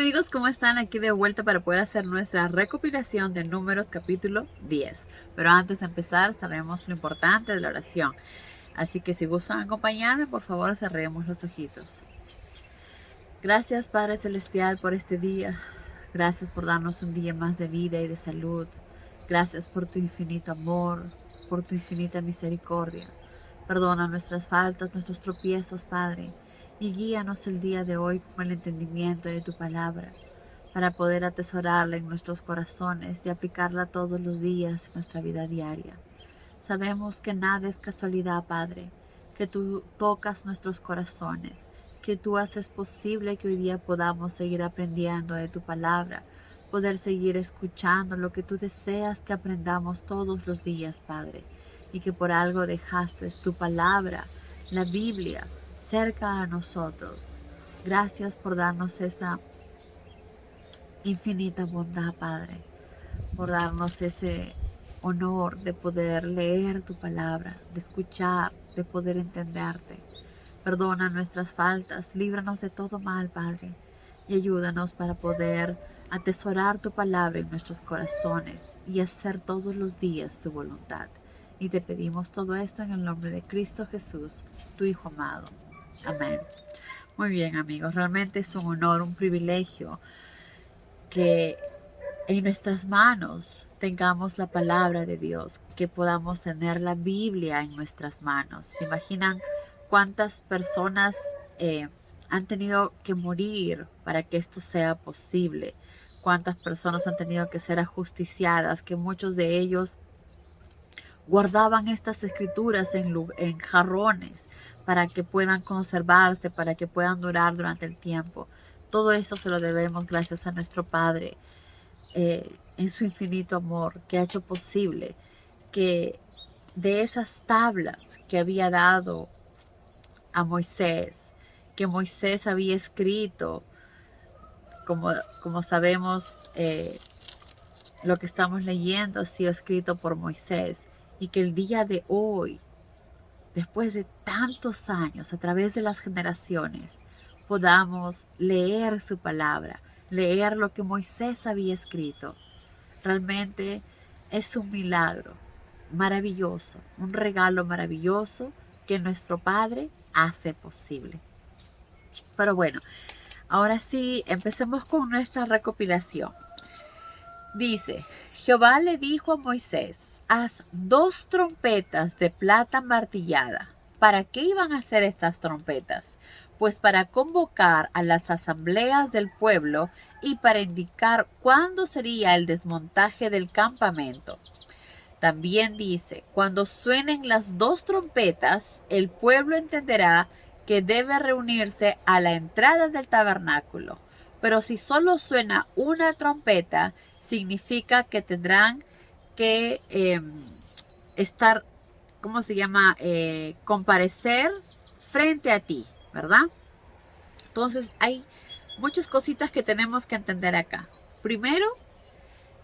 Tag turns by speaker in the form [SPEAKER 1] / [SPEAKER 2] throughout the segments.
[SPEAKER 1] amigos, ¿cómo están? Aquí de vuelta para poder hacer nuestra recopilación de Números capítulo 10. Pero antes de empezar, sabemos lo importante de la oración. Así que si gustan acompañarme, por favor cerremos los ojitos. Gracias Padre Celestial por este día. Gracias por darnos un día más de vida y de salud. Gracias por tu infinito amor, por tu infinita misericordia. Perdona nuestras faltas, nuestros tropiezos, Padre, y guíanos el día de hoy con el entendimiento de tu palabra, para poder atesorarla en nuestros corazones y aplicarla todos los días en nuestra vida diaria. Sabemos que nada es casualidad, Padre, que tú tocas nuestros corazones, que tú haces posible que hoy día podamos seguir aprendiendo de tu palabra, poder seguir escuchando lo que tú deseas que aprendamos todos los días, Padre, y que por algo dejaste tu palabra, la Biblia, cerca a nosotros. Gracias por darnos esa infinita bondad, Padre, por darnos ese honor de poder leer tu palabra, de escuchar, de poder entenderte. Perdona nuestras faltas, líbranos de todo mal, Padre, y ayúdanos para poder atesorar tu palabra en nuestros corazones y hacer todos los días tu voluntad. Y te pedimos todo esto en el nombre de Cristo Jesús, tu Hijo amado. Amén. Muy bien, amigos, realmente es un honor, un privilegio que en nuestras manos tengamos la palabra de Dios, que podamos tener la Biblia en nuestras manos. ¿Se imaginan cuántas personas han tenido que morir para que esto sea posible? ¿Cuántas personas han tenido que ser ajusticiadas? Que muchos de ellos guardaban estas escrituras en jarrones para que puedan conservarse, para que puedan durar durante el tiempo. Todo eso se lo debemos gracias a nuestro Padre, en su infinito amor, que ha hecho posible que de esas tablas que había dado a Moisés, que Moisés había escrito, como sabemos, lo que estamos leyendo ha sido escrito por Moisés, y que el día de hoy, después de tantos años, a través de las generaciones, podamos leer su palabra, leer lo que Moisés había escrito. Realmente es un milagro maravilloso, un regalo maravilloso que nuestro Padre hace posible. Pero bueno, ahora sí, empecemos con nuestra recopilación. Dice, Jehová le dijo a Moisés, haz 2 trompetas de plata martillada. ¿Para qué iban a hacer estas trompetas? Pues para convocar a las asambleas del pueblo y para indicar cuándo sería el desmontaje del campamento. También dice, cuando suenen las 2 trompetas, el pueblo entenderá que debe reunirse a la entrada del tabernáculo. Pero si solo suena una trompeta, significa que tendrán que estar, ¿cómo se llama? Comparecer frente a ti, ¿verdad? Entonces hay muchas cositas que tenemos que entender acá. Primero,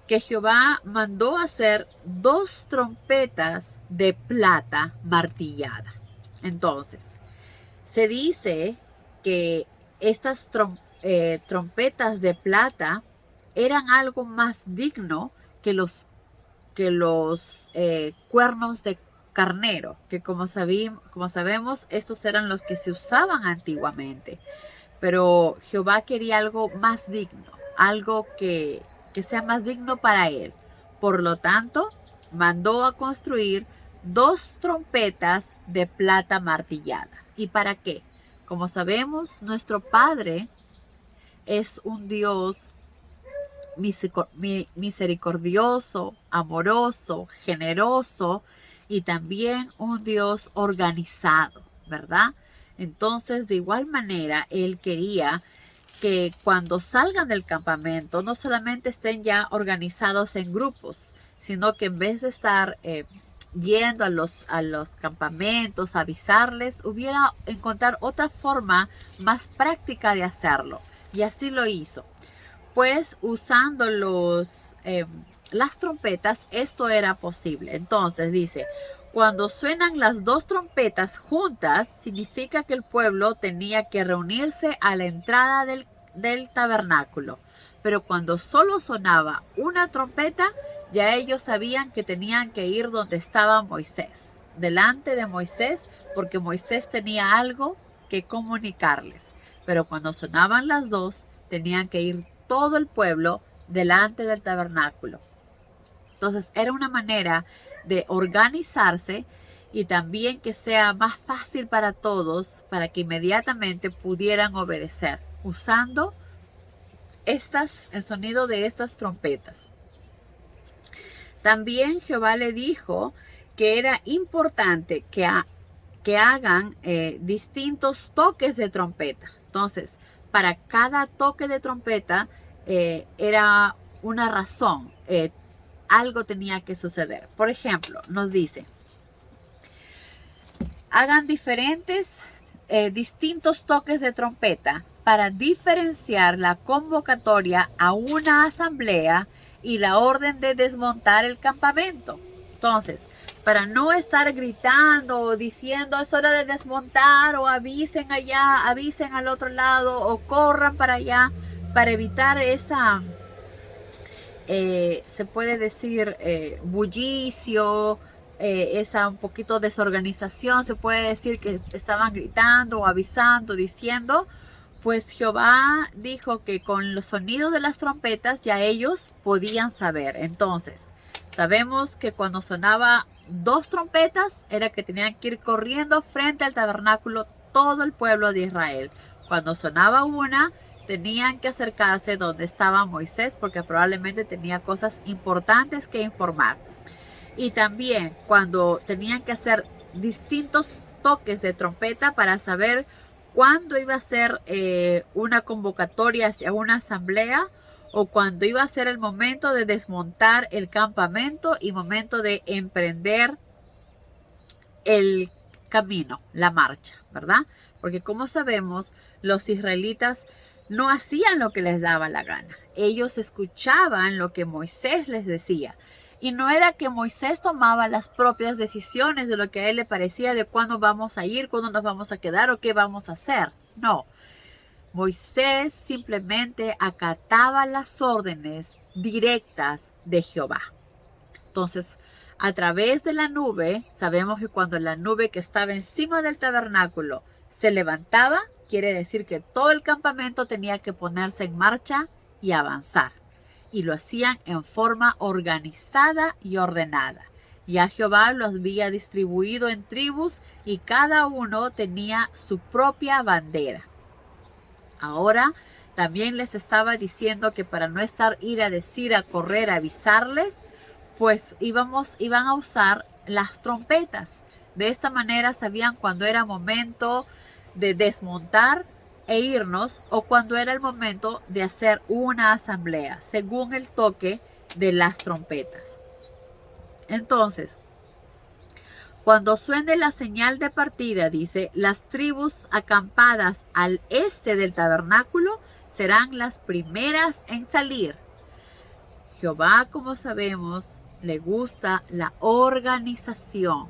[SPEAKER 1] que Jehová mandó hacer 2 trompetas de plata martillada. Entonces, se dice que estas trompetas de plata eran algo más digno que los cuernos de carnero, que como sabemos, estos eran los que se usaban antiguamente. Pero Jehová quería algo más digno, algo que sea más digno para él. Por lo tanto, mandó a construir 2 trompetas de plata martillada. ¿Y para qué? Como sabemos, nuestro Padre es un Dios misericordioso, amoroso, generoso y también un Dios organizado, ¿verdad? Entonces, de igual manera, Él quería que cuando salgan del campamento no solamente estén ya organizados en grupos, sino que en vez de estar yendo a los campamentos, avisarles, hubiera encontrar otra forma más práctica de hacerlo. Y así lo hizo. Pues usando las trompetas, esto era posible. Entonces dice, cuando suenan las 2 trompetas juntas, significa que el pueblo tenía que reunirse a la entrada del tabernáculo. Pero cuando solo sonaba una trompeta, ya ellos sabían que tenían que ir donde estaba Moisés, delante de Moisés, porque Moisés tenía algo que comunicarles. Pero cuando sonaban las dos, tenían que ir todo el pueblo delante del tabernáculo. Entonces era una manera de organizarse y también que sea más fácil para todos, para que inmediatamente pudieran obedecer, usando el sonido de estas trompetas. También Jehová le dijo que era importante que hagan distintos toques de trompeta. Entonces, para cada toque de trompeta era una razón, algo tenía que suceder. Por ejemplo, nos dice, hagan distintos toques de trompeta para diferenciar la convocatoria a una asamblea y la orden de desmontar el campamento. Entonces, para no estar gritando o diciendo es hora de desmontar, o avisen allá, avisen al otro lado, o corran para allá, para evitar esa, se puede decir, bullicio, esa un poquito desorganización, se puede decir que estaban gritando o avisando, diciendo, pues Jehová dijo que con los sonidos de las trompetas ya ellos podían saber. Entonces, sabemos que cuando sonaba 2 trompetas era que tenían que ir corriendo frente al tabernáculo todo el pueblo de Israel. Cuando sonaba una, tenían que acercarse donde estaba Moisés, porque probablemente tenía cosas importantes que informar. Y también cuando tenían que hacer distintos toques de trompeta para saber cuándo iba a ser una convocatoria hacia una asamblea, o cuando iba a ser el momento de desmontar el campamento y momento de emprender el camino, la marcha, ¿verdad? Porque como sabemos, los israelitas no hacían lo que les daba la gana. Ellos escuchaban lo que Moisés les decía. Y no era que Moisés tomaba las propias decisiones de lo que a él le parecía, de cuándo vamos a ir, cuándo nos vamos a quedar o qué vamos a hacer. No. Moisés simplemente acataba las órdenes directas de Jehová. Entonces, a través de la nube, sabemos que cuando la nube que estaba encima del tabernáculo se levantaba, quiere decir que todo el campamento tenía que ponerse en marcha y avanzar. Y lo hacían en forma organizada y ordenada. Ya Jehová los había distribuido en tribus y cada uno tenía su propia bandera. Ahora también les estaba diciendo que para no ir a decir, a correr, a avisarles, pues iban a usar las trompetas. De esta manera sabían cuando era momento de desmontar e irnos, o cuando era el momento de hacer una asamblea, según el toque de las trompetas. Entonces, cuando suene la señal de partida, dice, las tribus acampadas al este del tabernáculo serán las primeras en salir. Jehová, como sabemos, le gusta la organización,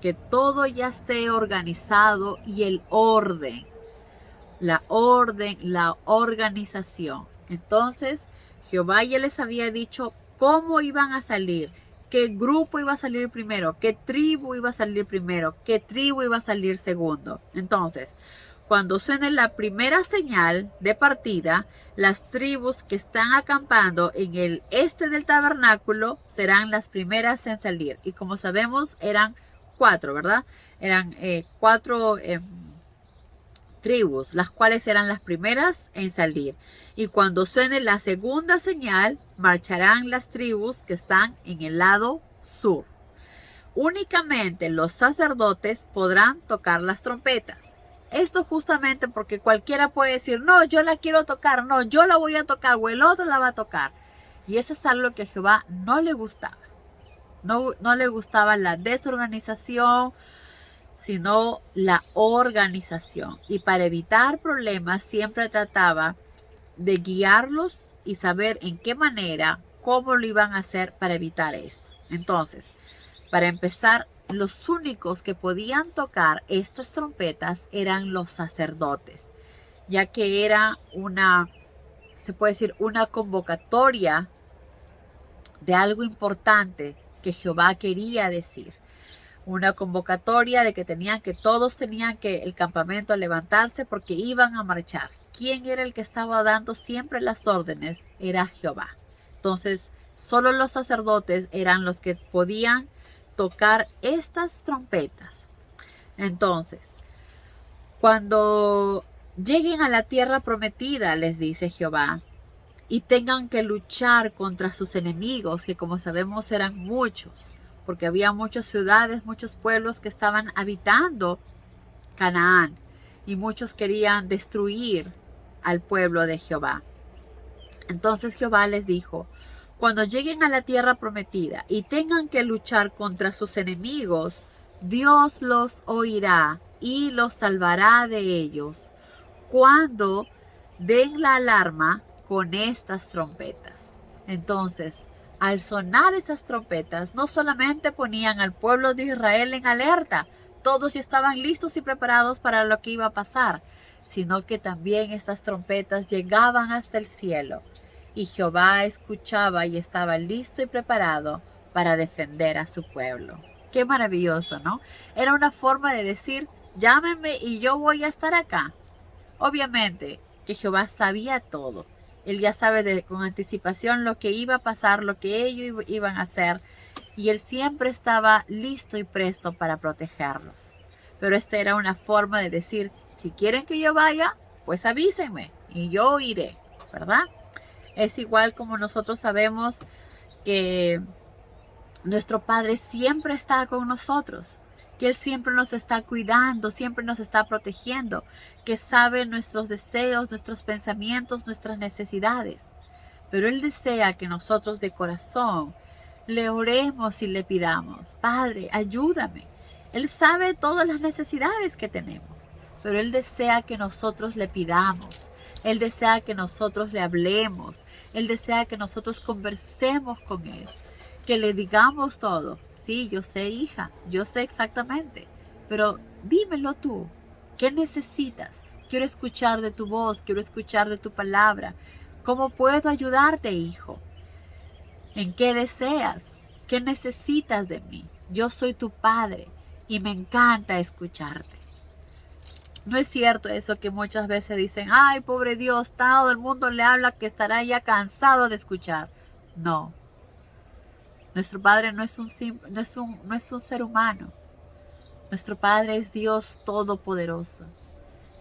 [SPEAKER 1] que todo ya esté organizado, y el orden, la organización. Entonces, Jehová ya les había dicho cómo iban a salir, qué grupo iba a salir primero, qué tribu iba a salir primero, qué tribu iba a salir segundo. Entonces, cuando suene la primera señal de partida, las tribus que están acampando en el este del tabernáculo serán las primeras en salir. Y como sabemos, eran 4, ¿verdad? Eran 4 tribus, las cuales eran las primeras en salir. Y cuando suene la segunda señal, marcharán las tribus que están en el lado sur. Únicamente los sacerdotes podrán tocar las trompetas. Esto justamente porque cualquiera puede decir, no, yo la quiero tocar, no, yo la voy a tocar, o el otro la va a tocar. Y eso es algo que a Jehová no le gustaba. No le gustaba la desorganización, sino la organización. Y para evitar problemas siempre trataba de guiarlos y saber en qué manera, cómo lo iban a hacer para evitar esto. Entonces, para empezar, los únicos que podían tocar estas trompetas eran los sacerdotes. ya que era se puede decir, una convocatoria de algo importante que Jehová quería decir. Una convocatoria de que todos tenían que el campamento levantarse porque iban a marchar. ¿Quién era el que estaba dando siempre las órdenes? Era Jehová. Entonces, solo los sacerdotes eran los que podían tocar estas trompetas. Entonces, cuando lleguen a la tierra prometida, les dice Jehová, y tengan que luchar contra sus enemigos, que como sabemos eran muchos, porque había muchas ciudades, muchos pueblos que estaban habitando Canaán, y muchos querían destruir al pueblo de Jehová. Entonces Jehová les dijo, cuando lleguen a la tierra prometida y tengan que luchar contra sus enemigos, Dios los oirá y los salvará de ellos cuando den la alarma con estas trompetas. Entonces, al sonar esas trompetas, no solamente ponían al pueblo de Israel en alerta, todos estaban listos y preparados para lo que iba a pasar, sino que también estas trompetas llegaban hasta el cielo y Jehová escuchaba y estaba listo y preparado para defender a su pueblo. Qué maravilloso, ¿no? Era una forma de decir, llámenme y yo voy a estar acá. Obviamente que Jehová sabía todo. Él ya sabe con anticipación lo que iba a pasar, lo que ellos iban a hacer. Y él siempre estaba listo y presto para protegerlos. Pero esta era una forma de decir, si quieren que yo vaya, pues avísenme y yo iré, ¿verdad? Es igual como nosotros sabemos que nuestro Padre siempre está con nosotros, que Él siempre nos está cuidando, siempre nos está protegiendo, que sabe nuestros deseos, nuestros pensamientos, nuestras necesidades. Pero Él desea que nosotros de corazón le oremos y le pidamos, Padre, ayúdame. Él sabe todas las necesidades que tenemos, pero Él desea que nosotros le pidamos. Él desea que nosotros le hablemos. Él desea que nosotros conversemos con Él. Que le digamos todo. Sí, yo sé, hija, yo sé exactamente. Pero dímelo tú. ¿Qué necesitas? Quiero escuchar de tu voz, quiero escuchar de tu palabra. ¿Cómo puedo ayudarte, hijo? ¿En qué deseas? ¿Qué necesitas de mí? Yo soy tu padre y me encanta escucharte. No es cierto eso que muchas veces dicen, ay, pobre Dios, todo el mundo le habla que estará ya cansado de escuchar. No. Nuestro Padre no es un ser humano. Nuestro Padre es Dios Todopoderoso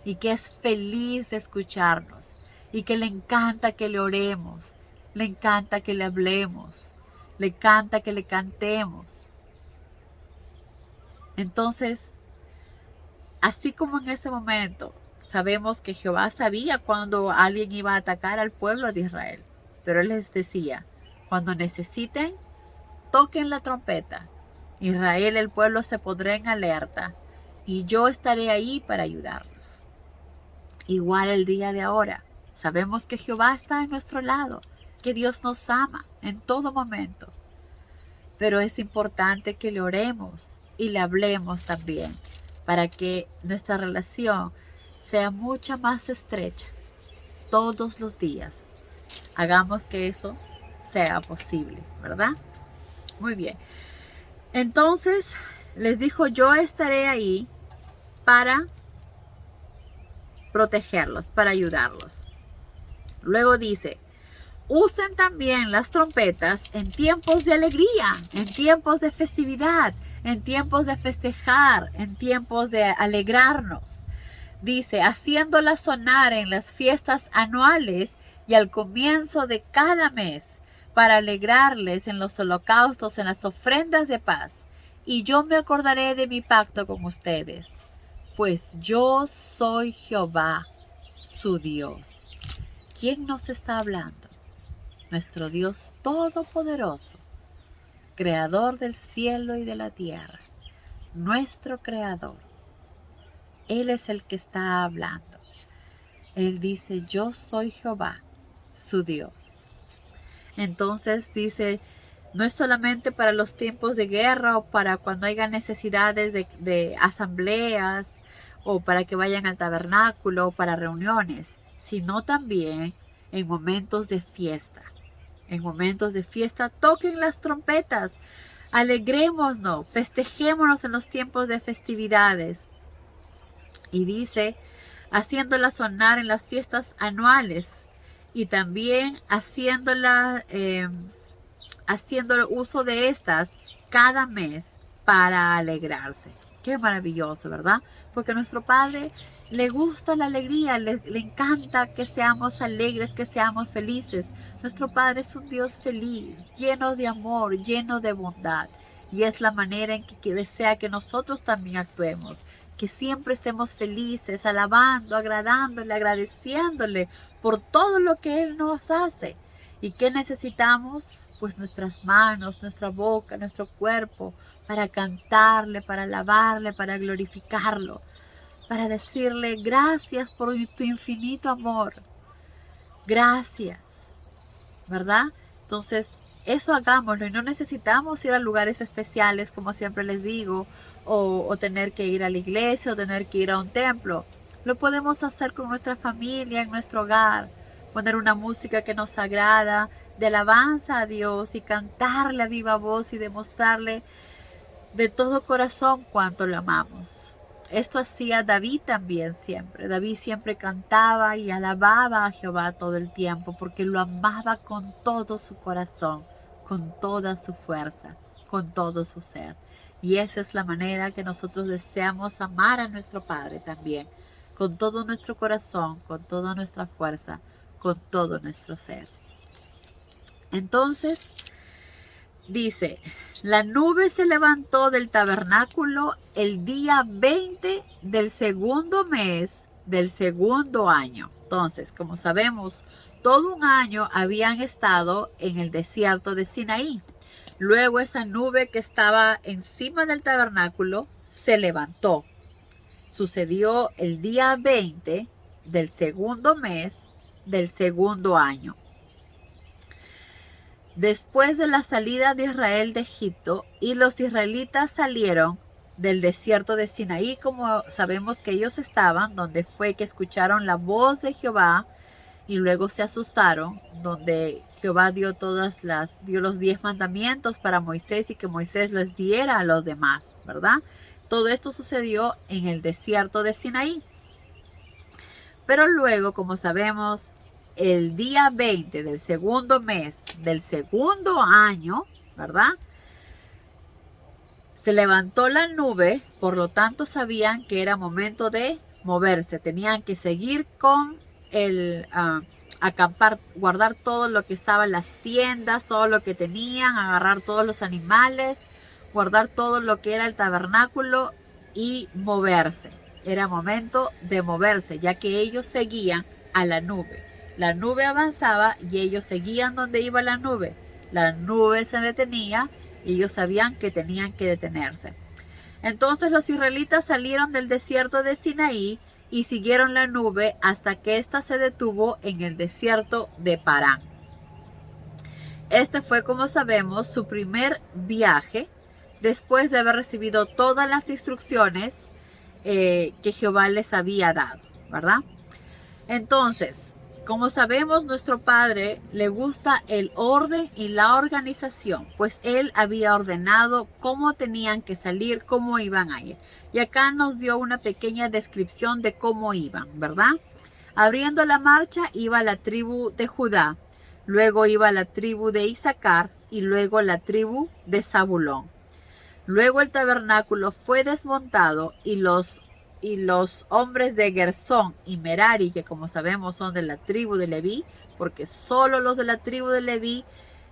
[SPEAKER 1] y que es feliz de escucharnos y que le encanta que le oremos, le encanta que le hablemos, le encanta que le cantemos. Entonces, así como en ese momento sabemos que Jehová sabía cuando alguien iba a atacar al pueblo de Israel, pero Él les decía, cuando necesiten, toquen la trompeta. Israel, el pueblo, se pondrá en alerta y yo estaré ahí para ayudarlos. Igual el día de ahora, sabemos que Jehová está en nuestro lado, que Dios nos ama en todo momento. Pero es importante que le oremos y le hablemos también para que nuestra relación sea mucho más estrecha todos los días. Hagamos que eso sea posible, ¿verdad? Muy bien. Entonces les dijo, yo estaré ahí para protegerlos, para ayudarlos. Luego dice, usen también las trompetas en tiempos de alegría, en tiempos de festividad, en tiempos de festejar, en tiempos de alegrarnos. Dice, haciéndolas sonar en las fiestas anuales y al comienzo de cada mes, para alegrarles en los holocaustos, en las ofrendas de paz. Y yo me acordaré de mi pacto con ustedes, pues yo soy Jehová, su Dios. ¿Quién nos está hablando? Nuestro Dios Todopoderoso, Creador del cielo y de la tierra, nuestro Creador. Él es el que está hablando. Él dice, yo soy Jehová, su Dios. Entonces dice, no es solamente para los tiempos de guerra o para cuando haya necesidades de asambleas o para que vayan al tabernáculo o para reuniones, sino también en momentos de fiesta. En momentos de fiesta toquen las trompetas, alegrémonos, festejémonos en los tiempos de festividades. Y dice, haciéndola sonar en las fiestas anuales y también haciendo uso de estas cada mes para alegrarse. Qué maravilloso, ¿verdad? Porque a nuestro Padre le gusta la alegría, le encanta que seamos alegres, que seamos felices. Nuestro Padre es un Dios feliz, lleno de amor, lleno de bondad. Y es la manera en que desea que nosotros también actuemos. Que siempre estemos felices, alabando, agradándole, agradeciéndole por todo lo que Él nos hace. ¿Y qué necesitamos? Pues nuestras manos, nuestra boca, nuestro cuerpo, para cantarle, para alabarle, para glorificarlo, para decirle gracias por tu infinito amor. Gracias, ¿verdad? Entonces, eso hagámoslo y no necesitamos ir a lugares especiales, como siempre les digo, o tener que ir a la iglesia o tener que ir a un templo. Lo podemos hacer con nuestra familia, en nuestro hogar, poner una música que nos agrada, de alabanza a Dios y cantarle a viva voz y demostrarle de todo corazón cuánto lo amamos. Esto hacía David también siempre. David siempre cantaba y alababa a Jehová todo el tiempo porque lo amaba con todo su corazón, con toda su fuerza, con todo su ser. Y esa es la manera que nosotros deseamos amar a nuestro Padre también, con todo nuestro corazón, con toda nuestra fuerza, con todo nuestro ser. Entonces, dice, la nube se levantó del tabernáculo el día 20 del segundo mes del segundo año. Entonces, como sabemos, todo un año habían estado en el desierto de Sinaí. Luego esa nube que estaba encima del tabernáculo se levantó. Sucedió el día 20 del segundo mes del segundo año. Después de la salida de Israel de Egipto, y los israelitas salieron del desierto de Sinaí, como sabemos que ellos estaban, donde fue que escucharon la voz de Jehová y luego se asustaron, donde Jehová dio los 10 mandamientos para Moisés y que Moisés les diera a los demás, ¿verdad? Todo esto sucedió en el desierto de Sinaí. Pero luego, como sabemos, el día 20 del segundo mes del segundo año, ¿verdad? Se levantó la nube, por lo tanto sabían que era momento de moverse. Tenían que seguir con el acampar, guardar todo lo que estaba en las tiendas, todo lo que tenían, agarrar todos los animales, guardar todo lo que era el tabernáculo y moverse. Era momento de moverse, ya que ellos seguían a la nube. La nube avanzaba y ellos seguían donde iba la nube. La nube se detenía y ellos sabían que tenían que detenerse. Entonces los israelitas salieron del desierto de Sinaí y siguieron la nube hasta que ésta se detuvo en el desierto de Parán. Este fue, como sabemos, su primer viaje después de haber recibido todas las instrucciones que Jehová les había dado, ¿verdad? Entonces, como sabemos, nuestro Padre le gusta el orden y la organización, pues Él había ordenado cómo tenían que salir, cómo iban a ir. Y acá nos dio una pequeña descripción de cómo iban, ¿verdad? Abriendo la marcha iba la tribu de Judá, luego iba la tribu de Isaacar y luego la tribu de Zabulón. Luego el tabernáculo fue desmontado y los hombres de Gersón y Merari, que como sabemos son de la tribu de Leví, porque solo los de la tribu de Leví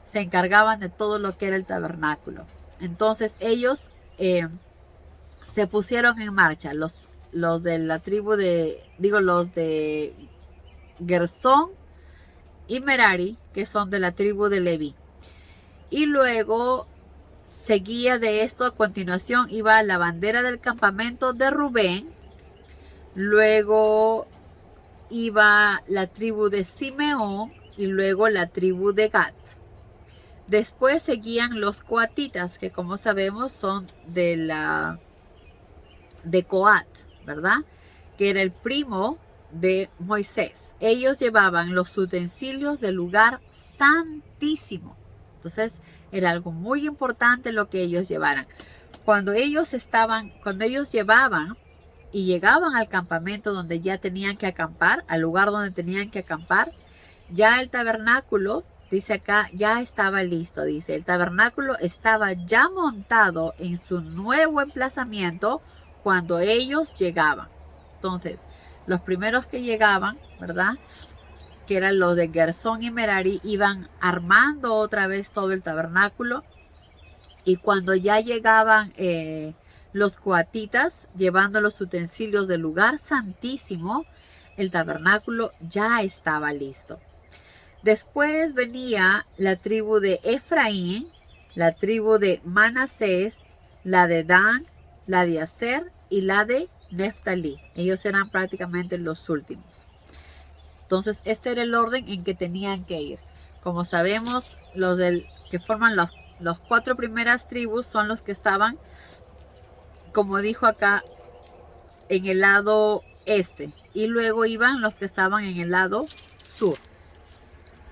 [SPEAKER 1] se encargaban de todo lo que era el tabernáculo. Entonces ellos se pusieron en marcha, los de la tribu los de Gersón y Merari, que son de la tribu de Leví. Y luego seguía de esto, a continuación iba la bandera del campamento de Rubén, luego iba la tribu de Simeón y luego la tribu de Gad. Después seguían los coatitas, que como sabemos son de Coat, ¿verdad? que era el primo de Moisés. Ellos llevaban los utensilios del lugar santísimo. Entonces era algo muy importante lo que ellos llevaran. Cuando ellos llevaban y llegaban al campamento donde ya tenían que acampar, al lugar donde tenían que acampar, ya el tabernáculo, dice acá, ya estaba listo, dice. El tabernáculo estaba ya montado en su nuevo emplazamiento cuando ellos llegaban. Entonces, los primeros que llegaban, ¿verdad?, que eran los de Gersón y Merari, iban armando otra vez todo el tabernáculo. Y cuando ya llegaban los coatitas llevando los utensilios del lugar santísimo, el tabernáculo ya estaba listo. Después venía la tribu de Efraín, la tribu de Manasés, la de Dan, la de Aser y la de Neftalí. Ellos eran prácticamente los últimos. Entonces, este era el orden en que tenían que ir. Como sabemos, los que forman los 4 primeras tribus son los que estaban, como dijo acá, en el lado este. Y luego iban los que estaban en el lado sur.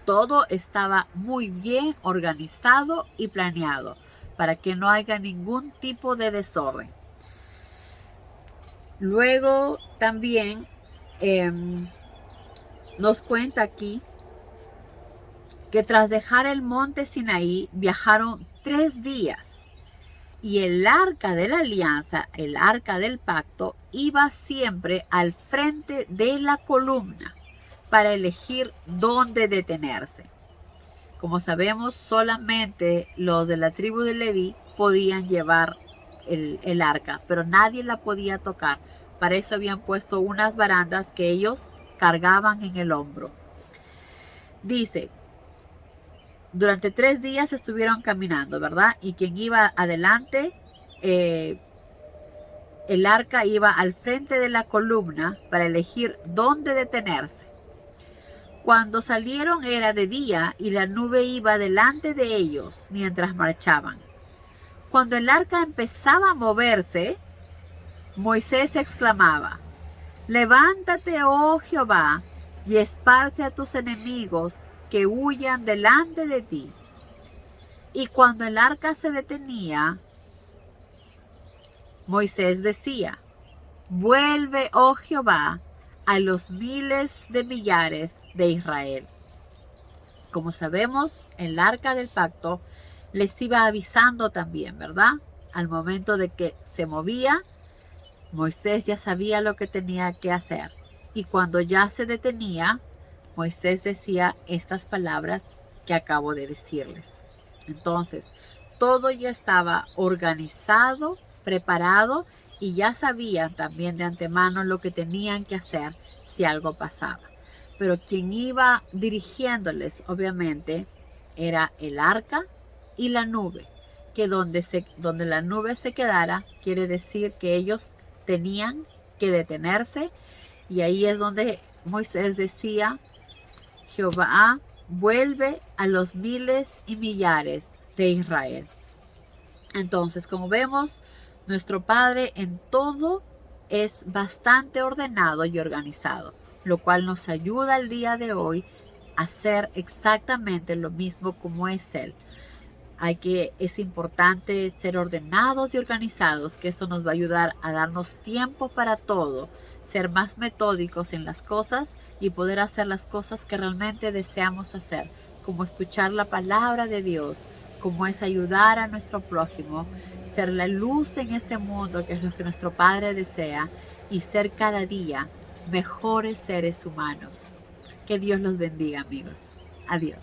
[SPEAKER 1] Todo estaba muy bien organizado y planeado para que no haya ningún tipo de desorden. Luego también nos cuenta aquí que tras dejar el monte Sinaí viajaron 3 días y el arca de la alianza, el arca del pacto, iba siempre al frente de la columna para elegir dónde detenerse. Como sabemos, solamente los de la tribu de Leví podían llevar el arca, pero nadie la podía tocar. Para eso habían puesto unas barandas que ellos cargaban en el hombro. Dice, durante 3 días estuvieron caminando, ¿verdad? Y quien iba adelante, el arca iba al frente de la columna para elegir dónde detenerse. Cuando salieron era de día y la nube iba delante de ellos mientras marchaban. Cuando el arca empezaba a moverse, Moisés exclamaba, «Levántate, oh Jehová, y esparce a tus enemigos que huyan delante de ti». Y cuando el arca se detenía, Moisés decía, «Vuelve, oh Jehová, a los miles de millares de Israel». Como sabemos, el arca del pacto les iba avisando también, ¿verdad? Al momento de que se movía, Moisés ya sabía lo que tenía que hacer. Y cuando ya se detenía, Moisés decía estas palabras que acabo de decirles. Entonces, todo ya estaba organizado, preparado, y ya sabían también de antemano lo que tenían que hacer si algo pasaba. Pero quien iba dirigiéndoles, obviamente, era el arca y la nube, que donde la nube se quedara, quiere decir que ellos tenían que detenerse. Y ahí es donde Moisés decía, Jehová, vuelve a los miles y millares de Israel. Entonces, como vemos, nuestro Padre en todo es bastante ordenado y organizado, lo cual nos ayuda el día de hoy a hacer exactamente lo mismo como es Él. Es importante ser ordenados y organizados, que esto nos va a ayudar a darnos tiempo para todo, ser más metódicos en las cosas y poder hacer las cosas que realmente deseamos hacer, como escuchar la palabra de Dios, como es ayudar a nuestro prójimo, ser la luz en este mundo, que es lo que nuestro Padre desea, y ser cada día mejores seres humanos. Que Dios los bendiga, amigos. Adiós.